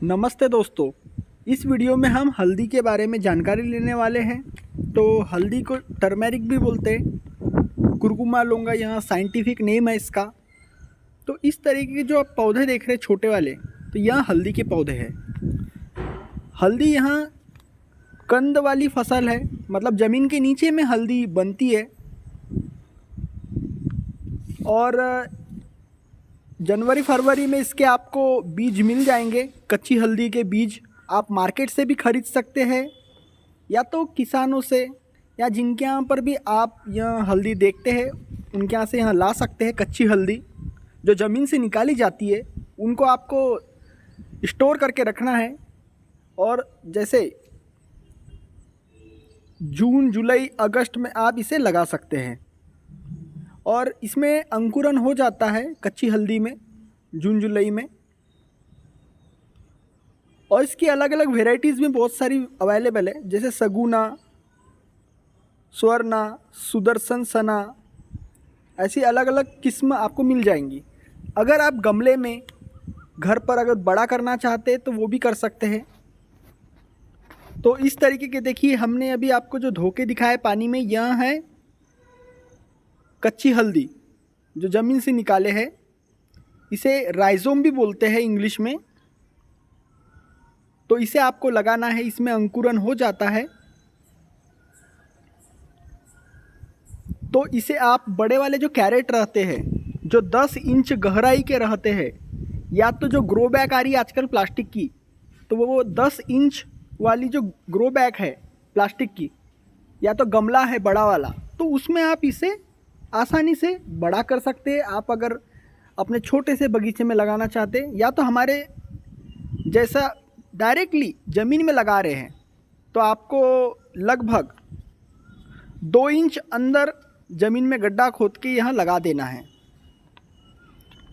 नमस्ते दोस्तों। इस वीडियो में हम हल्दी के बारे में जानकारी लेने वाले हैं। तो हल्दी को टर्मेरिक भी बोलते हैं, कुरकुमा लोंगा यहाँ साइंटिफिक नेम है इसका। तो इस तरीके के जो आप पौधे देख रहे हैं छोटे वाले, तो यह हल्दी के पौधे हैं। हल्दी यहाँ कंद वाली फसल है, मतलब ज़मीन के नीचे में हल्दी बनती है। और जनवरी फरवरी में इसके आपको बीज मिल जाएंगे। कच्ची हल्दी के बीज आप मार्केट से भी ख़रीद सकते हैं, या तो किसानों से, या जिनके यहाँ पर भी आप यह हल्दी देखते हैं उनके यहाँ से यहाँ ला सकते हैं। कच्ची हल्दी जो ज़मीन से निकाली जाती है उनको आपको स्टोर करके रखना है। और जैसे जून जुलाई अगस्त में आप इसे लगा सकते हैं, और इसमें अंकुरन हो जाता है कच्ची हल्दी में जून जुलाई में। और इसकी अलग अलग वेराइटीज़ भी बहुत सारी अवेलेबल है, जैसे सगुना, स्वर्णा, सुदर्शन सना, ऐसी अलग अलग किस्म आपको मिल जाएंगी। अगर आप गमले में घर पर अगर बड़ा करना चाहते हैं तो वो भी कर सकते हैं। तो इस तरीके के देखिए, हमने अभी आपको जो धोके दिखाए पानी में, यह है कच्ची हल्दी जो ज़मीन से निकाले हैं। इसे राइजोम भी बोलते हैं इंग्लिश में। तो इसे आपको लगाना है, इसमें अंकुरन हो जाता है। तो इसे आप बड़े वाले जो कैरेट रहते हैं जो 10 इंच गहराई के रहते हैं, या तो जो ग्रो बैग आ रही है आजकल प्लास्टिक की, तो वो 10 इंच वाली जो ग्रो बैग है प्लास्टिक की, या तो गमला है बड़ा वाला, तो उसमें आप इसे आसानी से बड़ा कर सकते हैं। आप अगर अपने छोटे से बगीचे में लगाना चाहते हैं, या तो हमारे जैसा डायरेक्टली ज़मीन में लगा रहे हैं, तो आपको लगभग 2 इंच अंदर ज़मीन में गड्ढा खोद के यहाँ लगा देना है।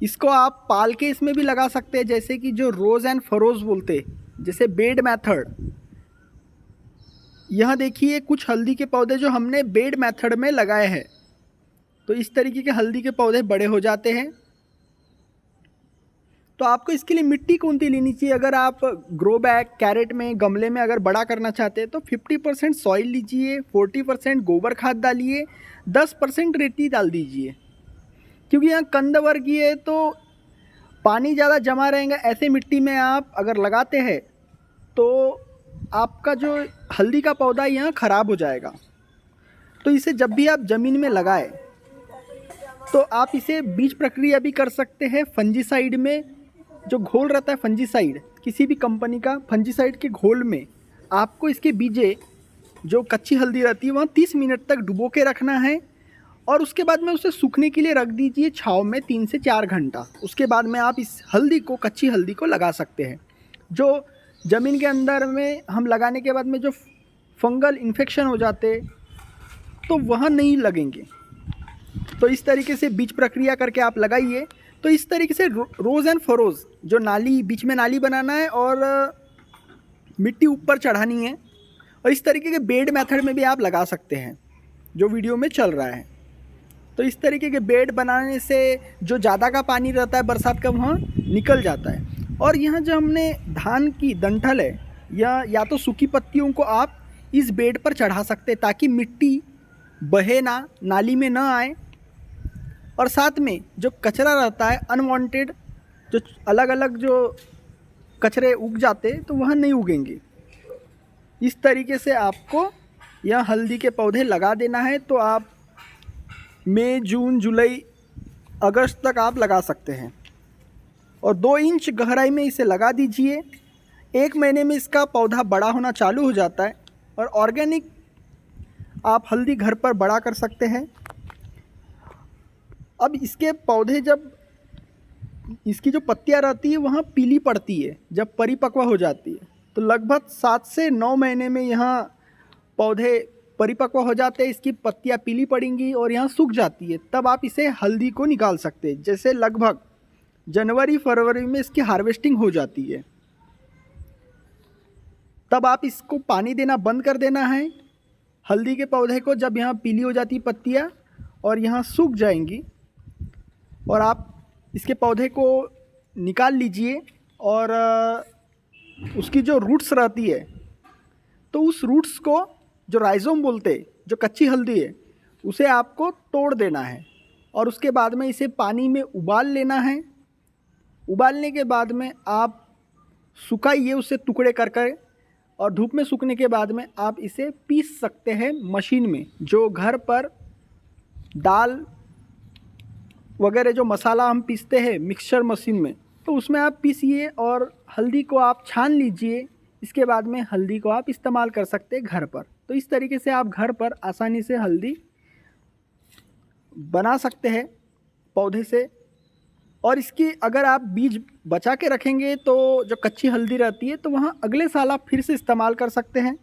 इसको आप पाल के इसमें भी लगा सकते हैं, जैसे कि जो रोज़ एंड फरोज़ बोलते, जैसे बेड मेथड। यहाँ देखिए कुछ हल्दी के पौधे जो हमने बेड मेथड में लगाए हैं। तो इस तरीके के हल्दी के पौधे बड़े हो जाते हैं। तो आपको इसके लिए मिट्टी कौन सी लेनी चाहिए? अगर आप ग्रो बैग, कैरेट में, गमले में अगर बड़ा करना चाहते हैं तो 50% सॉइल लीजिए, 40% गोबर खाद डालिए, 10% रेती डाल दीजिए। क्योंकि यहाँ कंद वर्गीय है तो पानी ज़्यादा जमा रहेगा। ऐसे मिट्टी में आप अगर लगाते हैं तो आपका जो हल्दी का पौधा यहाँ ख़राब हो जाएगा। तो इसे जब भी आप ज़मीन में लगाएं तो आप इसे बीज प्रक्रिया भी कर सकते हैं। फंजीसाइड में जो घोल रहता है, फंजीसाइड किसी भी कंपनी का, फंजीसाइड के घोल में आपको इसके बीजे जो कच्ची हल्दी रहती है वहाँ 30 मिनट तक डुबो के रखना है। और उसके बाद में उसे सूखने के लिए रख दीजिए छाँव में 3 से 4 घंटा। उसके बाद में आप इस हल्दी को, कच्ची हल्दी को लगा सकते हैं। जो ज़मीन के अंदर में हम लगाने के बाद में जो फंगल इन्फेक्शन हो जाते तो वहाँ नहीं लगेंगे। तो इस तरीके से बीज प्रक्रिया करके आप लगाइए। तो इस तरीके से रोज़ एंड फरोज़ जो नाली, बीच में नाली बनाना है और मिट्टी ऊपर चढ़ानी है। और इस तरीके के बेड मेथड में भी आप लगा सकते हैं जो वीडियो में चल रहा है। तो इस तरीके के बेड बनाने से जो ज़्यादा का पानी रहता है बरसात का, वहाँ निकल जाता है। और यहाँ जो हमने धान की डंठल है या तो सूखी पत्तियों को आप इस बेड पर चढ़ा सकते हैं, ताकि मिट्टी बहे ना, नाली में ना आए। और साथ में जो कचरा रहता है अनवांटेड, जो अलग अलग जो कचरे उग जाते तो वह नहीं उगेंगे। इस तरीके से आपको यह हल्दी के पौधे लगा देना है। तो आप मई, जून, जुलाई, अगस्त तक आप लगा सकते हैं। और 2 इंच गहराई में इसे लगा दीजिए। 1 महीने में इसका पौधा बड़ा होना चालू हो जाता है। और ऑर्गेनिक आप हल्दी घर पर बड़ा कर सकते हैं। अब इसके पौधे, जब इसकी जो पत्तियां रहती है वहाँ पीली पड़ती है, जब परिपक्व हो जाती है, तो लगभग 7 से 9 महीने में यहाँ पौधे परिपक्व हो जाते हैं। इसकी पत्तियां पीली पड़ेंगी और यहाँ सूख जाती है। तब आप इसे हल्दी को निकाल सकते हैं। जैसे लगभग जनवरी फरवरी में इसकी हार्वेस्टिंग हो जाती है। तब आप इसको पानी देना बंद कर देना है हल्दी के पौधे को। जब यहाँ पीली हो जाती पत्तियाँ और यहाँ सूख जाएंगी, और आप इसके पौधे को निकाल लीजिए और उसकी जो रूट्स रहती है, तो उस रूट्स को जो राइजोम बोलते हैं, जो कच्ची हल्दी है, उसे आपको तोड़ देना है और उसके बाद में इसे पानी में उबाल लेना है। उबालने के बाद में आप सुखाइए उसे टुकड़े कर कर, और धूप में सूखने के बाद में आप इसे पीस सकते हैं मशीन में। जो घर पर दाल वगैरह जो मसाला हम पीसते हैं मिक्सचर मशीन में, तो उसमें आप पीसिए और हल्दी को आप छान लीजिए। इसके बाद में हल्दी को आप इस्तेमाल कर सकते हैं घर पर। तो इस तरीके से आप घर पर आसानी से हल्दी बना सकते हैं पौधे से। और इसकी अगर आप बीज बचा के रखेंगे तो जो कच्ची हल्दी रहती है तो वहाँ अगले साल आप फिर से इस्तेमाल कर सकते हैं।